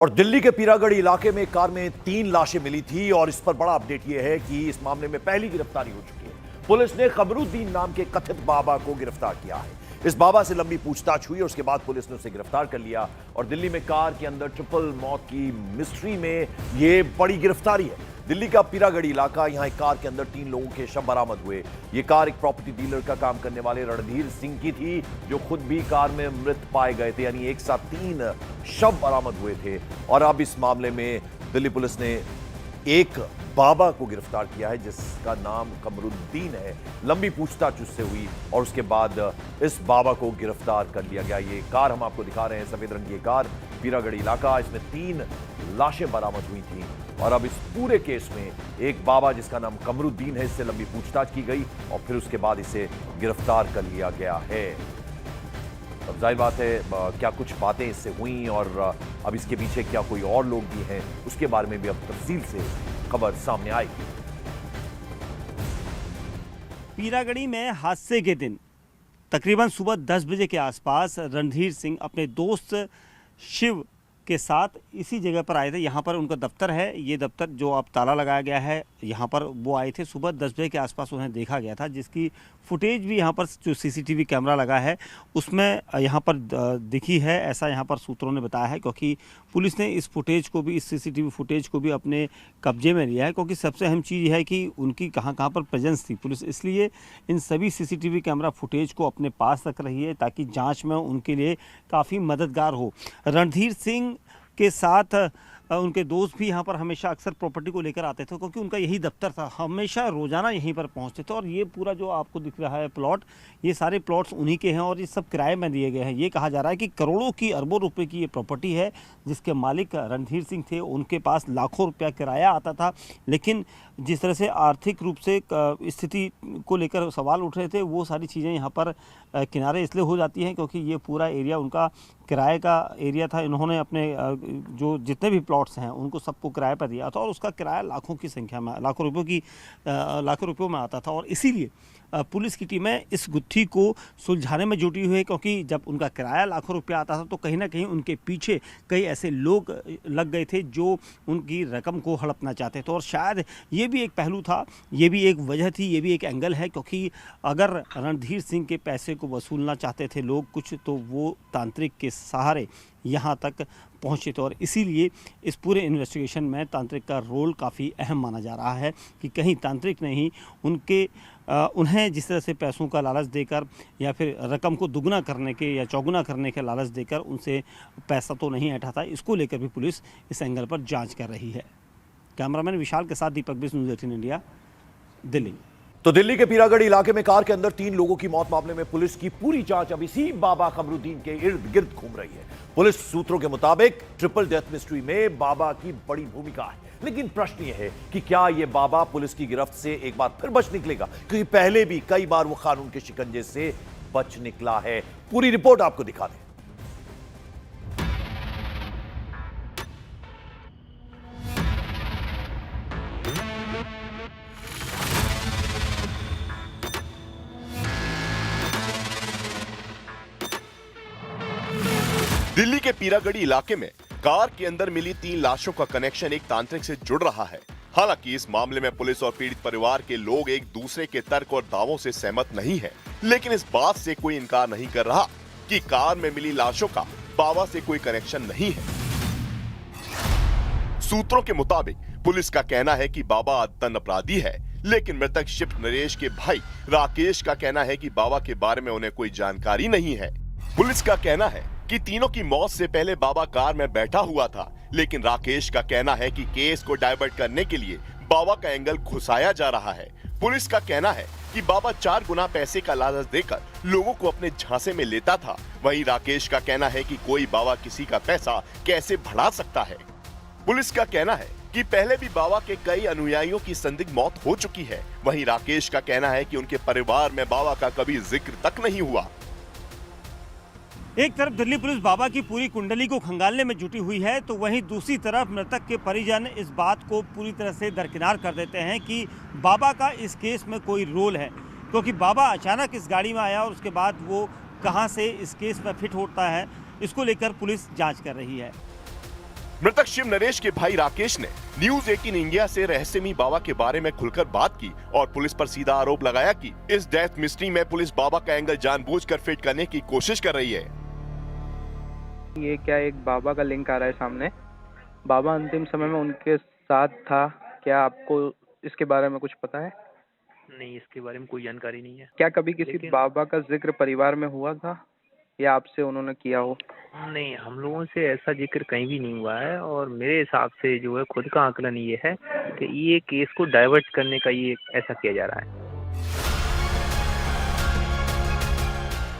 और दिल्ली के पीरागढ़ इलाके में एक कार में 3 लाशें मिली थी और इस पर बड़ा अपडेट यह है कि इस मामले में पहली गिरफ्तारी हो चुकी है। पुलिस ने कमरुद्दीन नाम के कथित बाबा को गिरफ्तार किया है। इस बाबा से लंबी पूछताछ हुई और उसके बाद पुलिस ने उसे गिरफ्तार कर लिया और दिल्ली में कार के अंदर ट्रिपल मौत की मिस्ट्री में यह बड़ी गिरफ्तारी है। दिल्ली का पीरागढ़ इलाका, यहां एक कार के अंदर 3 लोगों के शव बरामद हुए। ये कार एक प्रॉपर्टी डीलर का काम करने वाले रणधीर सिंह की थी, जो खुद भी कार में मृत पाए गए थे। यानी एक साथ 3 शव बरामद हुए थे और अब इस मामले में दिल्ली पुलिस ने एक बाबा को गिरफ्तार किया है जिसका नाम कमरुद्दीन है। लंबी पूछताछ उससे हुई और उसके बाद इस बाबा को गिरफ्तार कर लिया गया। ये कार हम आपको दिखा रहे हैं, सफेद रंग की कार, पीरागढ़ इलाका। इसमें 3 लाशें बरामद हुई थी और अब इस पूरे केस में एक बाबा जिसका नाम कमरुद्दीन है, इससे लंबी पूछताछ की गई और फिर उसके बाद इसे गिरफ्तार कर लिया गया है। अब जाहिर बात है क्या कुछ बातें इससे हुई और अब इसके पीछे क्या कोई और लोग भी हैं, उसके बारे में भी अब तफसील से खबर सामने आएगी। पीरागढ़ी में हादसे के दिन तकरीबन सुबह 10 बजे के आसपास रणधीर सिंह अपने दोस्त शिव के साथ इसी जगह पर आए थे। यहाँ पर उनका दफ्तर है, ये दफ्तर जो अब ताला लगाया गया है, यहाँ पर वो आए थे। सुबह 10 बजे के आसपास उन्हें देखा गया था, जिसकी फुटेज भी यहाँ पर जो सीसीटीवी कैमरा लगा है उसमें यहाँ पर दिखी है, ऐसा यहाँ पर सूत्रों ने बताया है। क्योंकि पुलिस ने इस फुटेज को भी, इस सीसीटीवी फुटेज को भी अपने कब्जे में लिया है, क्योंकि सबसे अहम चीज़ है कि उनकी कहाँ कहाँ पर प्रेजेंस थी पुलिस, इसलिए इन सभी सीसीटीवी कैमरा फुटेज को अपने पास रख रही है ताकि जाँच में उनके लिए काफ़ी मददगार हो। रणधीर सिंह के साथ उनके दोस्त भी यहाँ पर हमेशा अक्सर प्रॉपर्टी को लेकर आते थे, क्योंकि उनका यही दफ्तर था, हमेशा रोज़ाना यहीं पर पहुँचते थे। और ये पूरा जो आपको दिख रहा है प्लॉट, ये सारे प्लॉट्स उन्हीं के हैं और ये सब किराए में दिए गए हैं। ये कहा जा रहा है कि करोड़ों की, अरबों रुपए की ये प्रॉपर्टी है जिसके मालिक रणधीर सिंह थे। उनके पास लाखों रुपया किराया आता था, लेकिन जिस तरह से आर्थिक रूप से स्थिति को लेकर सवाल उठ रहे थे, वो सारी चीज़ें यहाँ पर किनारे इसलिए हो जाती हैं क्योंकि ये पूरा एरिया उनका किराए का एरिया था। इन्होंने अपने जो जितने भी प्लॉट्स हैं उनको सबको किराए पर दिया था और उसका किराया लाखों की संख्या में, लाखों रुपयों में आता था। और इसीलिए पुलिस की टीमें इस गुत्थी को सुलझाने में जुटी हुई है, क्योंकि जब उनका किराया लाखों रुपया आता था तो कहीं ना कहीं उनके पीछे कई ऐसे लोग लग गए थे जो उनकी रकम को हड़पना चाहते थे। और शायद ये भी एक पहलू था, ये भी एक वजह थी, ये भी एक एंगल है, क्योंकि अगर रणधीर सिंह के पैसे को वसूलना चाहते थे लोग कुछ, तो वो तांत्रिक के सहारे यहाँ तक पहुँचे थे। और इसीलिए इस पूरे इन्वेस्टिगेशन में तांत्रिक का रोल काफ़ी अहम माना जा रहा है कि कहीं तांत्रिक ने ही उन्हें जिस तरह से पैसों का लालच देकर या फिर रकम को दुगना करने के या चौगुना करने के लालच देकर उनसे पैसा तो नहीं ऐंठा था। इसको लेकर भी पुलिस इस एंगल पर जांच कर रही है। कैमरामैन विशाल के साथ दीपक बिस, न्यूज़ 18 इंडिया, दिल्ली। तो दिल्ली के पीरागढ़ इलाके में कार के अंदर 3 लोगों की मौत मामले में पुलिस की पूरी जांच अब इसी बाबा कमरुद्दीन के इर्द गिर्द घूम रही है। पुलिस सूत्रों के मुताबिक ट्रिपल डेथ मिस्ट्री में बाबा की बड़ी भूमिका है, लेकिन प्रश्न यह है कि क्या यह बाबा पुलिस की गिरफ्त से एक बार फिर बच निकलेगा, क्योंकि पहले भी कई बार वो कानून के शिकंजे से बच निकला है। पूरी रिपोर्ट आपको दिखा दें। दिल्ली के पीरागढ़ी इलाके में कार के अंदर मिली 3 लाशों का कनेक्शन एक तांत्रिक से जुड़ रहा है। हालांकि इस मामले में पुलिस और पीड़ित परिवार के लोग एक दूसरे के तर्क और दावों से सहमत नहीं हैं, लेकिन इस बात से कोई इनकार नहीं कर रहा कि कार में मिली लाशों का बाबा से कोई कनेक्शन नहीं है। सूत्रों के मुताबिक पुलिस का कहना है कि बाबा आदतन अपराधी है, लेकिन मृतक शिफ्ट नरेश के भाई राकेश का कहना है कि बाबा के बारे में उन्हें कोई जानकारी नहीं है। पुलिस का कहना है कि तीनों की मौत से पहले बाबा कार में बैठा हुआ था, लेकिन राकेश का कहना है कि केस को डाइवर्ट करने के लिए बाबा का एंगल घुसाया जा रहा है। पुलिस का कहना है कि बाबा 4 गुना पैसे का लालच देकर लोगों को अपने झांसे में लेता था। वहीं राकेश का कहना है कि कोई बाबा किसी का पैसा कैसे बढ़ा सकता है। पुलिस का कहना है कि पहले भी बाबा के कई अनुयायियों की संदिग्ध मौत हो चुकी है। वहीं राकेश का कहना है कि उनके परिवार में बाबा का कभी जिक्र तक नहीं हुआ। एक तरफ दिल्ली पुलिस बाबा की पूरी कुंडली को खंगालने में जुटी हुई है, तो वहीं दूसरी तरफ मृतक के परिजन इस बात को पूरी तरह से दरकिनार कर देते हैं कि बाबा का इस केस में कोई रोल है, क्योंकि बाबा अचानक इस गाड़ी में आया और उसके बाद वो कहां से इस केस में फिट होता है, इसको लेकर पुलिस जांच कर रही है। मृतक शिव नरेश के भाई राकेश ने न्यूज 18 इंडिया से रहस्यमयी बाबा के बारे में खुलकर बात की और पुलिस पर सीधा आरोप लगाया कि इस डेथ मिस्ट्री में पुलिस बाबा का एंगल जानबूझकर फिट करने की कोशिश कर रही है। ये क्या एक बाबा का लिंक आ रहा है सामने? बाबा अंतिम समय में उनके साथ था, क्या आपको इसके बारे में कुछ पता है? नहीं, इसके बारे में कोई जानकारी नहीं है। क्या कभी किसी बाबा का जिक्र परिवार में हुआ था या आपसे उन्होंने किया हो? नहीं, हम लोगों से ऐसा जिक्र कहीं भी नहीं हुआ है और मेरे हिसाब से जो है खुद का आकलन ये है कि ये केस को डाइवर्ट करने का ये ऐसा किया जा रहा है।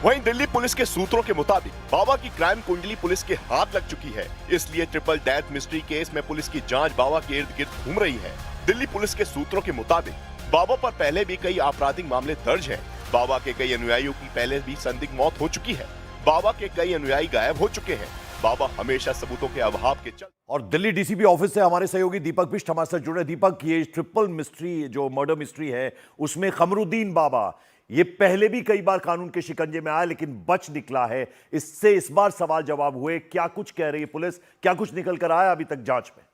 वहीं दिल्ली पुलिस के सूत्रों के मुताबिक बाबा की क्राइम कुंडली पुलिस के हाथ लग चुकी है, इसलिए ट्रिपल डेथ मिस्ट्री केस में पुलिस की जांच बाबा के इर्द गिर्द घूम रही है। दिल्ली पुलिस के सूत्रों के मुताबिक बाबा पर पहले भी कई आपराधिक मामले दर्ज हैं। बाबा के कई अनुयायियों की पहले भी संदिग्ध मौत हो चुकी है। बाबा के कई अनुयायी गायब हो चुके हैं। बाबा हमेशा सबूतों के अभाव के चलते। और दिल्ली डीसीपी ऑफिस से हमारे सहयोगी दीपक बिष्ट हमारे साथ जुड़े। दीपक, ये ट्रिपल मिस्ट्री जो मर्डर मिस्ट्री है उसमें कमरुद्दीन बाबा ये पहले भी कई बार कानून के शिकंजे में आया लेकिन बच निकला है। इससे इस बार सवाल जवाब हुए। क्या कुछ कह रही है पुलिस, क्या कुछ निकल कर आया अभी तक जांच में?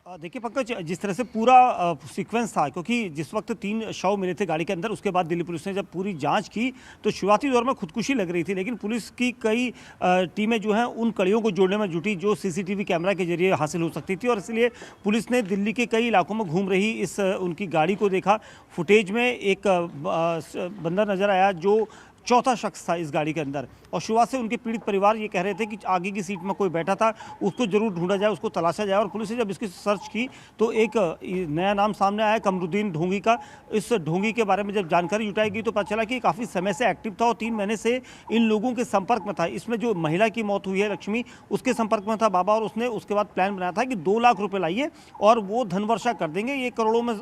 देखिए पंकज, जिस तरह से पूरा सीक्वेंस था, क्योंकि जिस वक्त 3 शव मिले थे गाड़ी के अंदर, उसके बाद दिल्ली पुलिस ने जब पूरी जांच की तो शुरुआती दौर में खुदकुशी लग रही थी, लेकिन पुलिस की कई टीमें जो हैं उन कड़ियों को जोड़ने में जुटी जो सीसीटीवी कैमरा के जरिए हासिल हो सकती थी। और इसलिए पुलिस ने दिल्ली के कई इलाकों में घूम रही इस उनकी गाड़ी को देखा। फुटेज में एक बंदा नज़र आया जो चौथा शख्स था इस गाड़ी के अंदर, और शुरुआत से उनके पीड़ित परिवार ये कह रहे थे कि आगे की सीट में कोई बैठा था, उसको जरूर ढूंढा जाए, उसको तलाशा जाए। और पुलिस ने जब इसकी सर्च की तो एक नया नाम सामने आया, कमरुद्दीन ढोंगी का। इस ढोंगी के बारे में जब जानकारी जुटाई गई तो पता चला कि काफ़ी समय से एक्टिव था और 3 महीने से इन लोगों के संपर्क में था। इसमें जो महिला की मौत हुई है लक्ष्मी, उसके संपर्क में था बाबा, और उसने उसके बाद प्लान बनाया था कि 2 लाख रुपये लाइए और वो धन वर्षा कर देंगे, ये करोड़ों में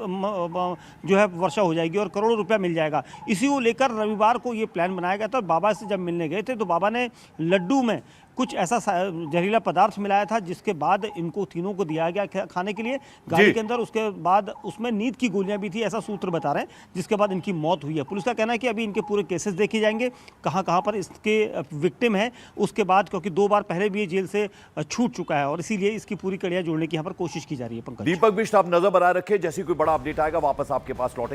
जो है वर्षा हो जाएगी और करोड़ों रुपया मिल जाएगा। इसी को लेकर रविवार को ये प्लान बनाया गया था। बाबा से जब मिलने गए थे तो बाबा ने लड्डू में कुछ ऐसा जहरीला पदार्थ मिलाया था जिसके बाद इनको तीनों को दिया गया खाने के लिए गाड़ी के अंदर। उसके बाद उसमें नींद की गोलियां भी थी, ऐसा सूत्र बता रहे हैं, जिसके बाद इनकी मौत हुई है। पुलिस का कहना है कि अभी इनके पूरे केसेस देखे जाएंगे, कहां पर इसके विक्टिम है उसके बाद, क्योंकि 2 बार पहले भी ये जेल से छूट चुका है और इसीलिए इसकी पूरी कड़ियां जोड़ने की यहाँ पर कोशिश की जा रही है। पंकज, दीपक बिष्ट, आप नजर बनाए रखें, जैसे कोई बड़ा अपडेट आएगा वापस आपके पास लौटेंगे।